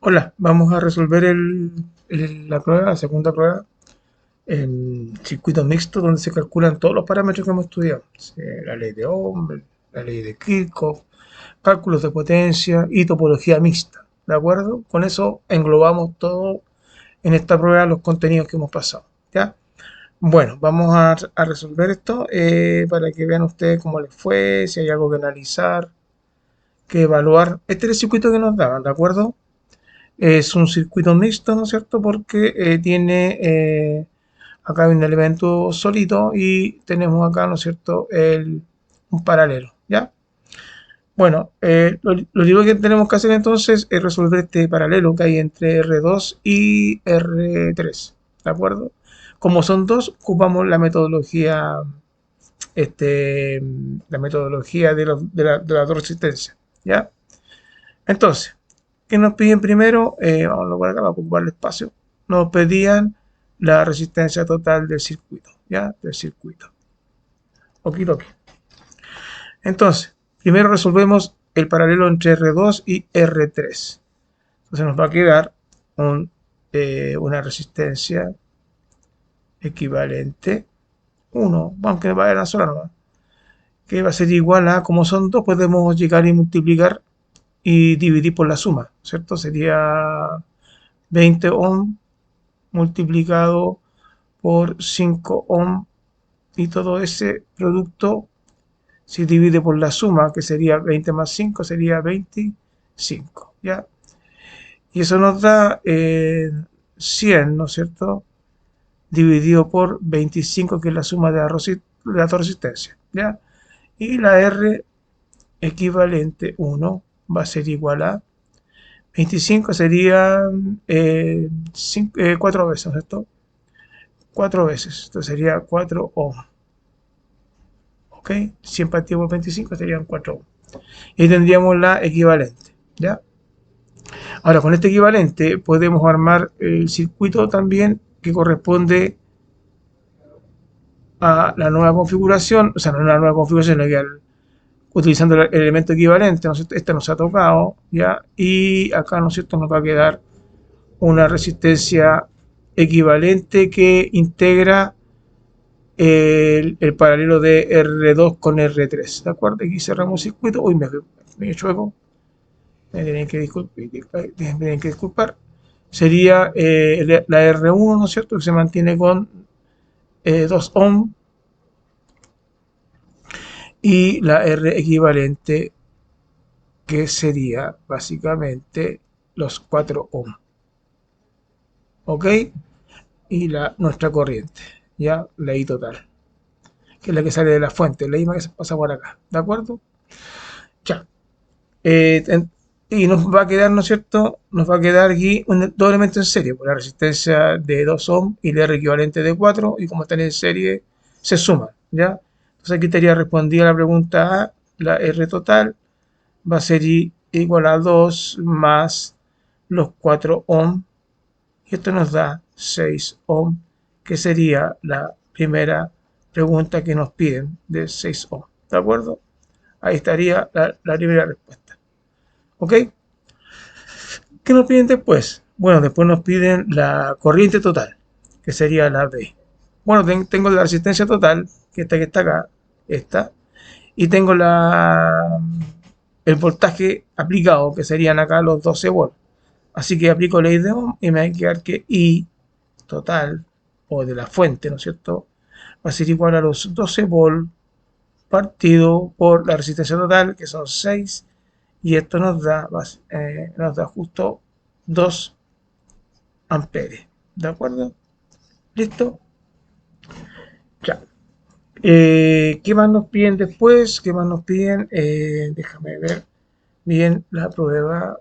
Hola, vamos a resolver la prueba, la segunda prueba, en circuito mixto donde se calculan todos los parámetros que hemos estudiado. La ley de Ohm, la ley de Kirchhoff, cálculos de potencia y topología mixta. ¿De acuerdo? Con eso englobamos todo en esta prueba los contenidos que hemos pasado. ¿Ya? Bueno, vamos a resolver esto para que vean ustedes cómo les fue, si hay algo que analizar, que evaluar. Este es el circuito que nos daban, ¿de acuerdo? Es un circuito mixto, ¿no es cierto? Porque tiene acá un elemento solito y tenemos acá, ¿no es cierto?, un paralelo, ¿ya? Bueno, lo único que tenemos que hacer entonces es resolver este paralelo que hay entre R2 y R3, ¿de acuerdo? Como son dos, ocupamos la metodología de las dos resistencias, ¿ya? Entonces, ¿qué nos piden primero? Vamos a colocar acá para ocupar el espacio. Nos pedían la resistencia total del circuito, ¿ya? Del circuito. Okidoki. Entonces, primero resolvemos el paralelo entre R2 y R3. Entonces nos va a quedar una resistencia equivalente 1, aunque va a ser una sola nomás, que va a ser igual a, como son dos, podemos llegar y multiplicar y dividir por la suma, ¿cierto? Sería 20 ohm multiplicado por 5 ohm y todo ese producto se divide por la suma, que sería 20 más 5, sería 25, ¿ya? Y eso nos da 100, ¿no es cierto? Dividido por 25, que es la suma de las dos resistencias, ¿ya? Y la R equivalente 1 va a ser igual a 25, sería 4 veces, ¿no es cierto? 4 veces, entonces sería 4 ohm. ¿Ok? 100 partido por 25 serían 4 ohm. Y tendríamos la equivalente, ¿ya? Ahora, con este equivalente podemos armar el circuito también que corresponde a la nueva configuración, o sea, no una nueva configuración, sino que utilizando el elemento equivalente, ¿no es cierto? Este nos ha tocado, ¿ya? Y acá, ¿no es cierto?, nos va a quedar una resistencia equivalente que integra el paralelo de R2 con R3, ¿de acuerdo? Aquí cerramos el circuito. Uy, me he hecho eco, me tienen que disculpar. Sería la R1, ¿no es cierto?, que se mantiene con 2 ohm y la R equivalente que sería básicamente los 4 ohm, ¿ok? Y nuestra corriente, ya, la I total, que es la que sale de la fuente, la misma que se pasa por acá, ¿de acuerdo? Ya. Eh, y nos va a quedar, ¿no es cierto? Nos va a quedar aquí dos elementos en serie, por la resistencia de 2 ohm y el R equivalente de 4, y como están en serie, se suman, ¿ya? Entonces aquí estaría respondida la pregunta A, la R total va a ser igual a 2 más los 4 ohm, y esto nos da 6 ohm, que sería la primera pregunta que nos piden de 6 ohm, ¿de acuerdo? Ahí estaría la primera respuesta. ¿Ok? ¿Qué nos piden después? Bueno, después nos piden la corriente total, que sería la B. Bueno, tengo la resistencia total, que está acá, esta, y tengo el voltaje aplicado, que serían acá los 12 volts. Así que aplico ley de Ohm y me va a quedar que I total, o de la fuente, ¿no es cierto?, va a ser igual a los 12 volts partido por la resistencia total, que son 6, y esto nos da justo 2 amperes. ¿De acuerdo? ¿Listo? Ya. ¿Qué más nos piden después? ¿Qué más nos piden? Déjame ver bien la prueba.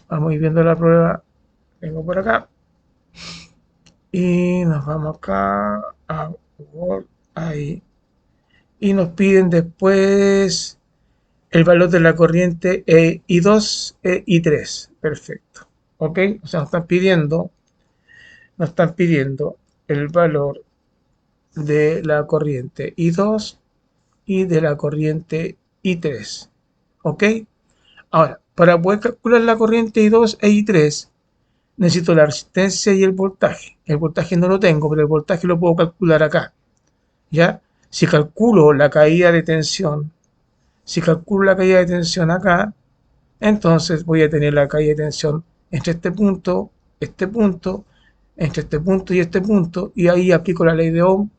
Vamos viendo la prueba. Vengo por acá. Y nos vamos acá a Word. Ahí. Y nos piden después el valor de la corriente I2 e I3. Perfecto. ¿Ok? O sea, nos están pidiendo el valor de la corriente I2 y de la corriente I3. ¿Ok? Ahora, Para poder calcular la corriente I2 e I3, necesito la resistencia y el voltaje. El voltaje no lo tengo, pero el voltaje lo puedo calcular acá. ¿Ya? Si calculo la caída de tensión, si calculo la caída de tensión acá, entonces voy a tener la caída de tensión entre este punto, entre este punto y este punto, y ahí aplico la ley de Ohm,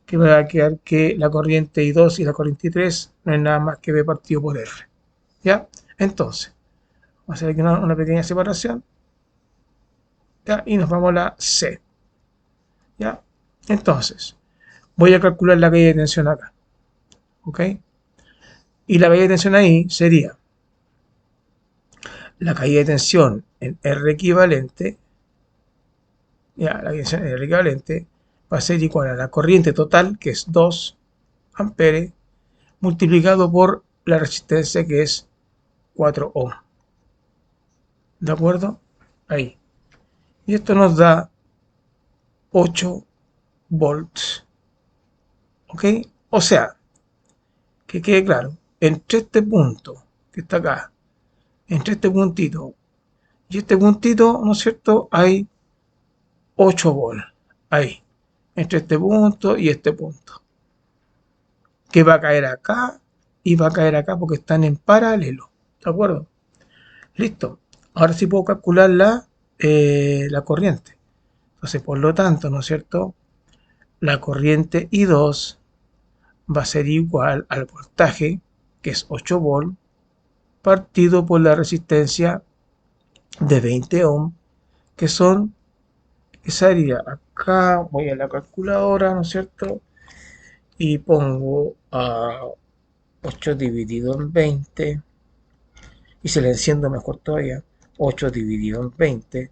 que me va a quedar que la corriente I2 y la corriente I3 no es nada más que B partido por R. ¿Ya? Entonces, vamos a hacer aquí una pequeña separación, ¿ya? Y nos vamos a la C. ¿Ya? Entonces, voy a calcular la caída de tensión acá. ¿Ok? Y la caída de tensión ahí sería la caída de tensión en R equivalente, ya, la caída de tensión en R equivalente va a ser igual a la corriente total, que es 2 amperes, multiplicado por la resistencia, que es 4 ohm. ¿De acuerdo? Ahí. Y esto nos da 8 volts. ¿Ok? O sea, que quede claro, entre este punto que está acá, entre este puntito y este puntito, ¿no es cierto? Hay 8 volts. Ahí. Entre este punto y este punto. Que va a caer acá y va a caer acá porque están en paralelo. ¿De acuerdo? Listo. Ahora sí puedo calcular la corriente. Entonces, por lo tanto, ¿no es cierto? La corriente I2 va a ser igual al voltaje, que es 8 volts, partido por la resistencia de 20 ohm, que son, que sería acá, voy a la calculadora, ¿no es cierto? Y pongo a 8 dividido en 20, y se le enciendo mejor todavía, 8 dividido en 20,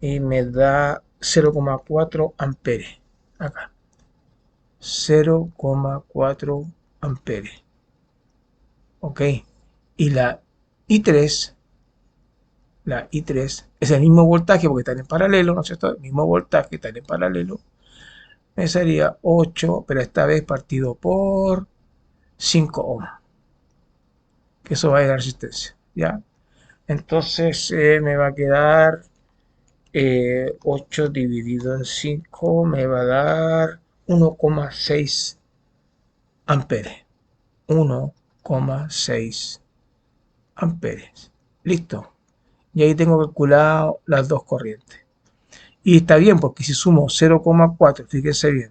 y me da 0,4 amperes, acá, 0,4 amperes, ¿ok? Y la I3 es el mismo voltaje porque están en paralelo, ¿no es cierto? El mismo voltaje, están en paralelo. Me sería 8, pero esta vez partido por 5 ohm, que eso va a ir a la resistencia, ¿ya? Entonces me va a quedar 8 dividido en 5, me va a dar 1,6 amperes. 1,6 amperes. Listo. Y ahí tengo calculado las dos corrientes. Y está bien porque si sumo 0,4, fíjense bien,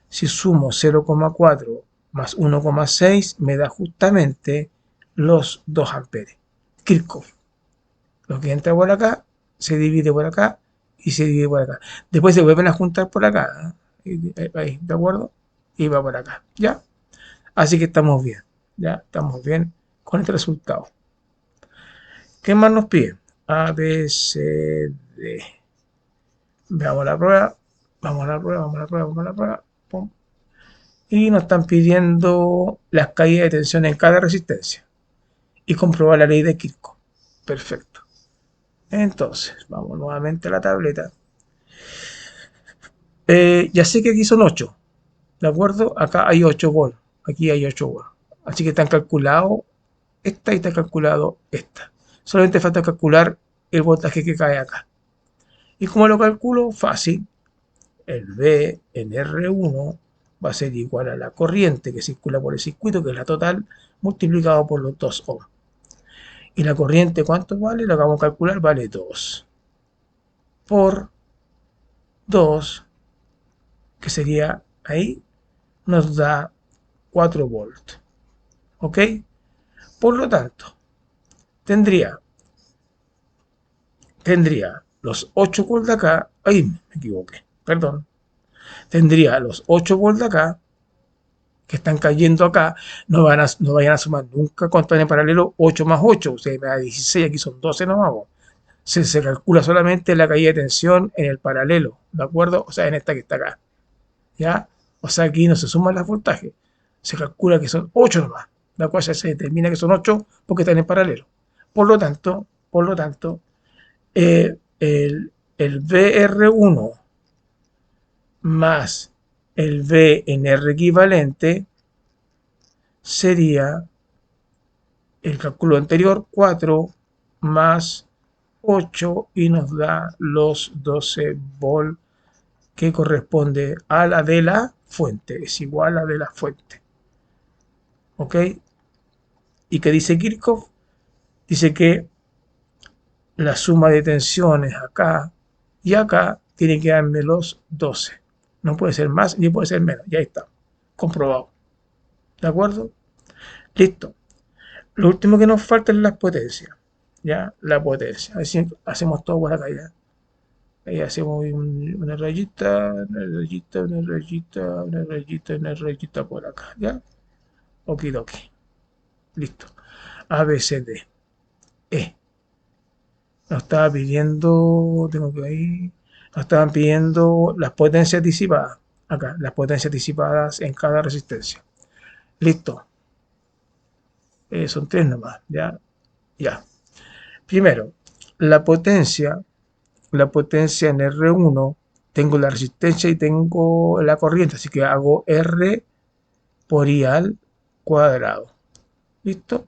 si sumo 0,4 más 1,6 me da justamente los 2 amperes. Kirchhoff. Lo que entra por acá se divide por acá y se divide por acá. Después se vuelven a juntar por acá. Ahí, ¿de acuerdo? Y va por acá. ¿Ya? Así que estamos bien. ¿Ya? Estamos bien con este resultado. ¿Qué más nos pide? A, B, C, D. Veamos la prueba. Vamos a la prueba, vamos a la prueba, vamos a la prueba. Pum. Y nos están pidiendo las caídas de tensión en cada resistencia y comprobar la ley de Kirchhoff. Perfecto. Entonces, vamos nuevamente a la tableta. Ya sé que aquí son 8, ¿de acuerdo? Acá hay 8 volts, aquí hay 8 volts. Así que están calculados esta y está calculado esta. Solamente falta calcular el voltaje que cae acá. ¿Y cómo lo calculo? Fácil. El V en R1 va a ser igual a la corriente que circula por el circuito, que es la total, multiplicado por los 2 ohm. Y la corriente, ¿cuánto vale? Lo acabamos de calcular, vale 2 por 2, que sería ahí, nos da 4 volts. ¿Ok? Por lo tanto, tendría, tendría los 8 volts de acá, ahí me equivoqué, perdón, tendría los 8 volts de acá, que están cayendo acá, no vayan a sumar nunca cuando están en paralelo 8 más 8, o sea, me da 16, aquí son 12 nomás. Se calcula solamente la caída de tensión en el paralelo, ¿de acuerdo? O sea, en esta que está acá, ¿ya? O sea, aquí no se suman los voltajes, se calcula que son 8 nomás, la cual ya se determina que son 8 porque están en paralelo. Por lo tanto, el VR1 más el V en R equivalente sería el cálculo anterior, 4 más 8 y nos da los 12 volt que corresponde a la de la fuente. Es igual a la de la fuente. ¿Ok? ¿Y qué dice Kirchhoff? Dice que la suma de tensiones acá y acá tiene que darme los 12. No puede ser más ni puede ser menos. Ya está. Comprobado. ¿De acuerdo? Listo. Lo último que nos falta es las potencias. ¿Ya? La potencia. Así hacemos todo por acá ya. Ahí hacemos una rayita, una rayita, una rayita, una rayita, una rayita por acá. ¿Ya? Okidoki. Listo. A, B, C, D, E. Nos estaba pidiendo, tengo que ir, nos estaban pidiendo las potencias disipadas. Acá, las potencias disipadas en cada resistencia. Listo. Son tres nomás. Ya, ya. Primero, la potencia, la potencia en R1, tengo la resistencia y tengo la corriente, así que hago R por I al cuadrado. ¿Listo?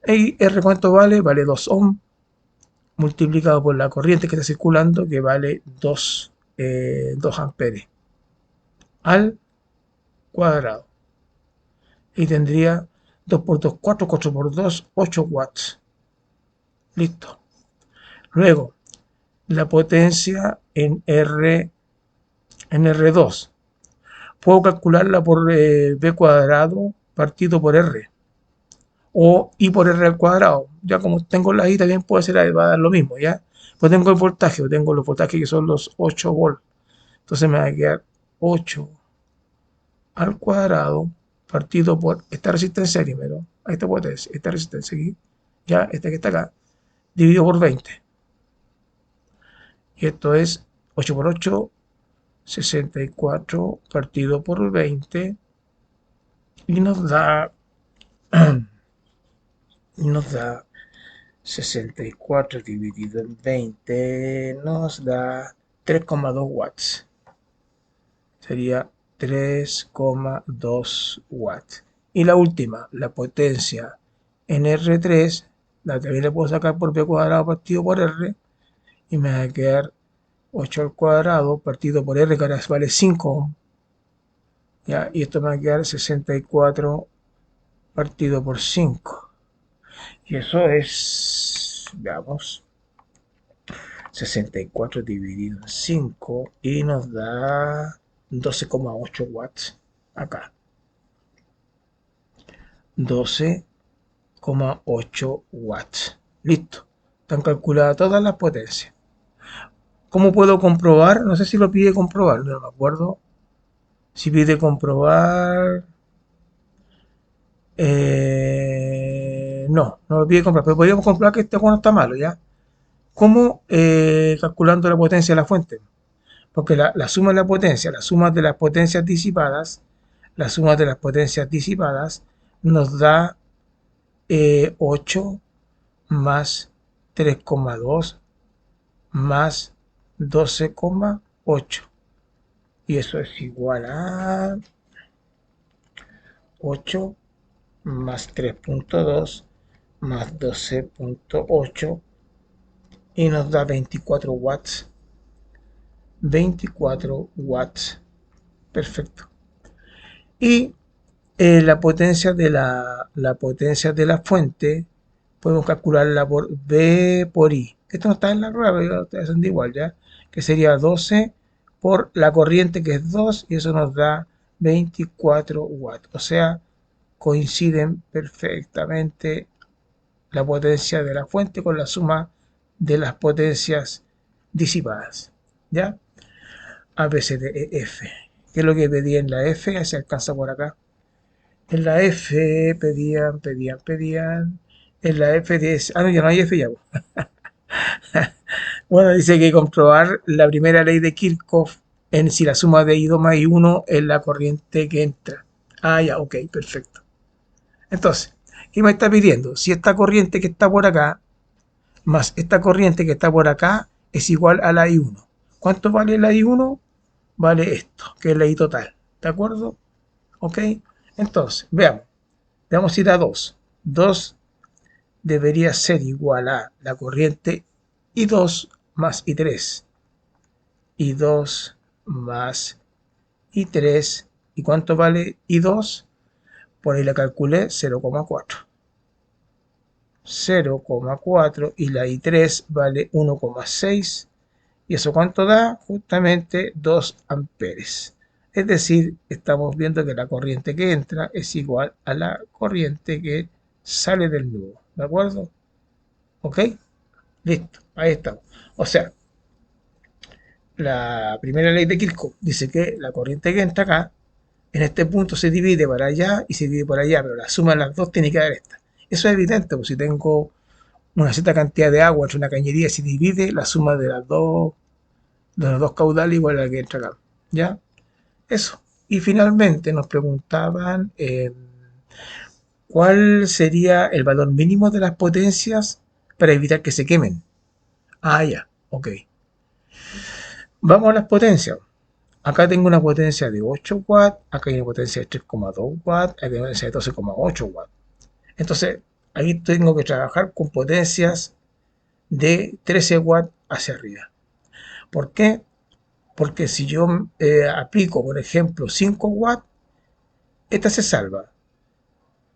¿Y R cuánto vale? Vale 2 ohm multiplicado por la corriente que está circulando, que vale 2 amperes al cuadrado. Y tendría 2 por 2, 4, 4 por 2, 8 watts. Listo. Luego, la potencia en R2. Puedo calcularla por B cuadrado partido por R. O I por R al cuadrado. Ya como tengo la I también puede ser, va a dar lo mismo, ¿ya? Pues tengo el voltaje, tengo los voltajes que son los 8 volts. Entonces me va a quedar 8 al cuadrado partido por esta resistencia primero, a esta potencia, esta resistencia aquí, ya esta que está acá, dividido por 20. Y esto es 8 por 8, 64 partido por 20 y nos da 64 dividido en 20, nos da 3,2 watts. Sería 3,2 watts. Y la última, la potencia en R3, la también le puedo sacar por B cuadrado partido por R, y me va a quedar 8 al cuadrado partido por R, que ahora vale 5, ¿ya? Y esto me va a quedar 64 partido por 5. Y eso es, veamos, 64 dividido en 5 y nos da 12,8 watts acá. 12,8 watts. Listo. Están calculadas todas las potencias. ¿Cómo puedo comprobar? No sé si lo pide comprobar, no me acuerdo. Si pide comprobar... no lo pide comprobar, pero podríamos comprobar que este juego no está malo, ¿ya? ¿Cómo? Calculando la potencia de la fuente. Porque la suma de la potencia, la suma de las potencias disipadas, la suma de las potencias disipadas nos da 8 más 3,2 más 12,8. Y eso es igual a 8 más 3,2 más 12,8 y nos da 24 watts. 24 watts. Perfecto. Y la potencia la potencia de la fuente podemos calcularla por B por I. Esto no está en la rueda, pero ustedes hacen de igual, ¿ya? Que sería 12 por la corriente, que es 2, y eso nos da 24 watts. O sea, coinciden perfectamente la potencia de la fuente con la suma de las potencias disipadas, ¿ya? A, B, C, D, E, F. ¿Qué es lo que pedí en la F? Se alcanza por acá. En la F pedían. En la F 10. Ah, no, ya no hay F ya. Bueno, dice que comprobar la primera ley de Kirchhoff en si la suma de I2 más I1 es la corriente que entra. Ah, ya, ok, perfecto. Entonces, ¿qué me está pidiendo? Si esta corriente que está por acá más esta corriente que está por acá es igual a la I1. ¿Cuánto vale la I1? Vale esto, que es la I total. ¿De acuerdo? Ok. Entonces, veamos. Vamos a ir a 2. 2 debería ser igual a la corriente I2 más I3. I2 más I3. ¿Y cuánto vale I2? Por ahí la calculé, 0,4. 0,4 y la I3 vale 1,6. ¿Y eso cuánto da? Justamente 2 amperes. Es decir, estamos viendo que la corriente que entra es igual a la corriente que sale del nudo. ¿De acuerdo? ¿Ok? Listo, ahí estamos. O sea, la primera ley de Kirchhoff dice que la corriente que entra acá, en este punto se divide para allá y se divide por allá, pero la suma de las dos tiene que dar esta. Eso es evidente, pues si tengo una cierta cantidad de agua entre una cañería, se divide la suma de los dos caudales igual a la que entra acá. ¿Ya? Eso. Y finalmente nos preguntaban cuál sería el valor mínimo de las potencias para evitar que se quemen. Ah, ya, ok. Vamos a las potencias. Acá tengo una potencia de 8 watts, acá hay una potencia de 3,2 watts, acá hay una potencia de 12,8 watts. Entonces, ahí tengo que trabajar con potencias de 13 watts hacia arriba. ¿Por qué? Porque si yo aplico, por ejemplo, 5 watts, esta se salva.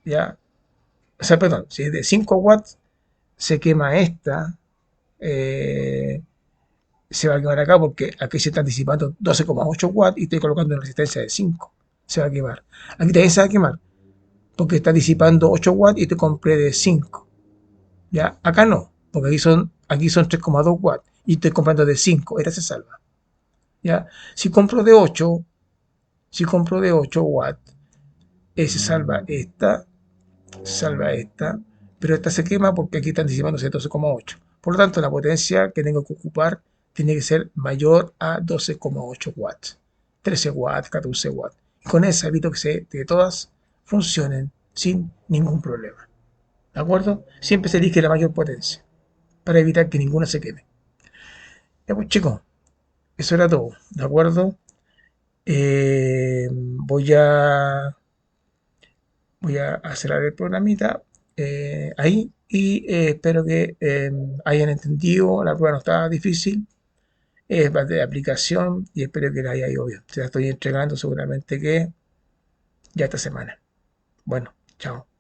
¿Ya? O sea, perdón, si es de 5 watts, se quema esta, eh, se va a quemar acá porque aquí se están disipando 12,8 watts y estoy colocando una resistencia de 5. Se va a quemar. Aquí también se va a quemar porque está disipando 8 watts y te compré de 5. ¿Ya? Acá no, porque aquí son 3,2 watts y estoy comprando de 5. Esta se salva. ¿Ya? Si compro de 8, si compro de 8 watts, se salva esta, pero esta se quema porque aquí están disipando 12,8. Por lo tanto, la potencia que tengo que ocupar tiene que ser mayor a 12,8 watts, 13 watts, 14 watts. Y con eso evito que todas funcionen sin ningún problema. ¿De acuerdo? Siempre se elige la mayor potencia para evitar que ninguna se queme. Ya pues chicos, eso era todo. ¿De acuerdo? Voy a acelerar el programita ahí y espero que hayan entendido. La prueba no estaba difícil, es de aplicación y espero que la haya ido bien. Se la estoy entregando seguramente que ya esta semana. Bueno, chao.